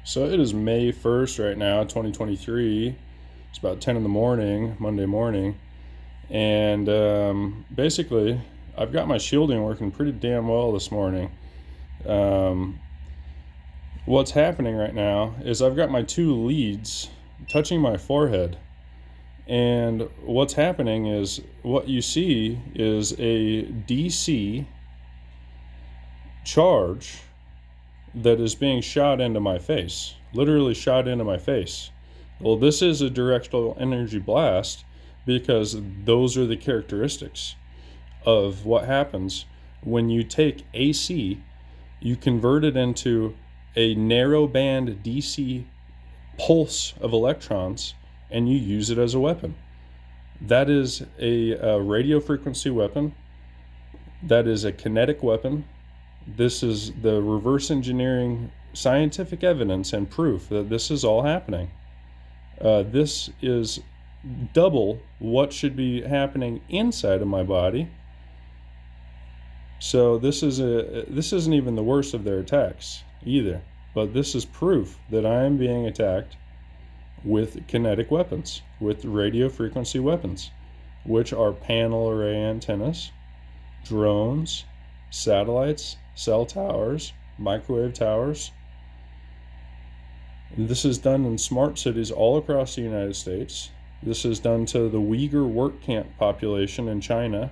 So it is May 1st right now, 2023. It's about 10 in the morning, Monday morning. And basically, I've got my shielding working pretty damn well this morning. What's happening right now is I've got my two leads touching my forehead. And what's happening is what you see is a DC charge that is being shot into my face, literally shot into my face. Well, this is a directional energy blast because those are the characteristics of what happens when you take AC, you convert it into a narrow band DC pulse of electrons, and you use it as a weapon. That is a radio frequency weapon. That is a kinetic weapon. This is the reverse engineering scientific evidence and proof that this is all happening. This is double what should be happening inside of my body. So this isn't even the worst of their attacks either. But this is proof that I am being attacked with kinetic weapons, with radio frequency weapons, which are panel array antennas, drones, satellites, cell towers, microwave towers. This is done in smart cities all across the United States. This is done to the Uyghur work camp population in China.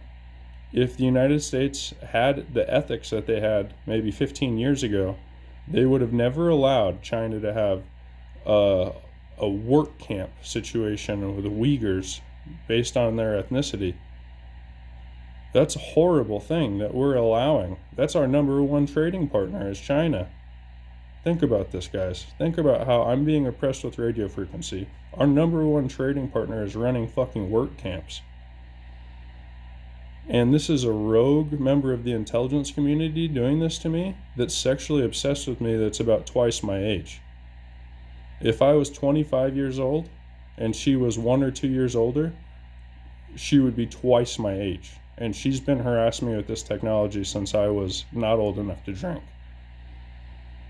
If the United States had the ethics that they had maybe 15 years ago, they would have never allowed China to have a work camp situation with the Uyghurs based on their ethnicity. That's a horrible thing that we're allowing. That's our number one trading partner is China. Think about this, guys. Think about how I'm being oppressed with radio frequency. Our number one trading partner is running fucking work camps. And this is a rogue member of the intelligence community doing this to me that's sexually obsessed with me that's about twice my age. If I was 25 years old and she was 1 or 2 years older, she would be twice my age. And she's been harassing me with this technology since I was not old enough to drink.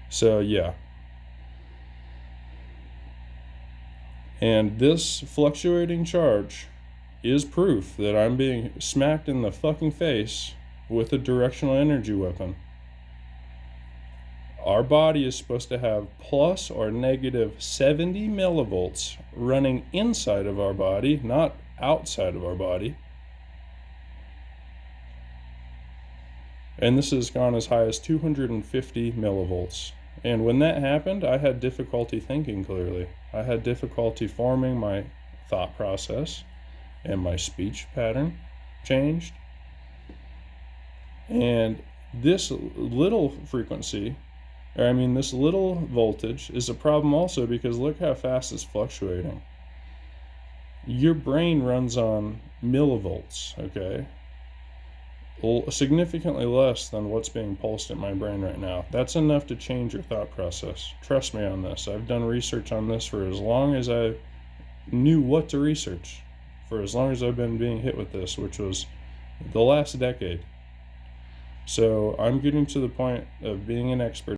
So, yeah. And this fluctuating charge is proof that I'm being smacked in the fucking face with a directional energy weapon. Our body is supposed to have plus or negative 70 millivolts running inside of our body, not outside of our body. And this has gone as high as 250 millivolts. And when that happened, I had difficulty thinking clearly. I had difficulty forming my thought process, and my speech pattern changed. And this little frequency, this little voltage is a problem also because look how fast it's fluctuating. Your brain runs on millivolts, okay? Significantly less than what's being pulsed in my brain right now. That's enough to change your thought process. Trust me on this. I've done research on this for as long as I knew what to research, for as long as I've been being hit with this, which was the last decade. So I'm getting to the point of being an expert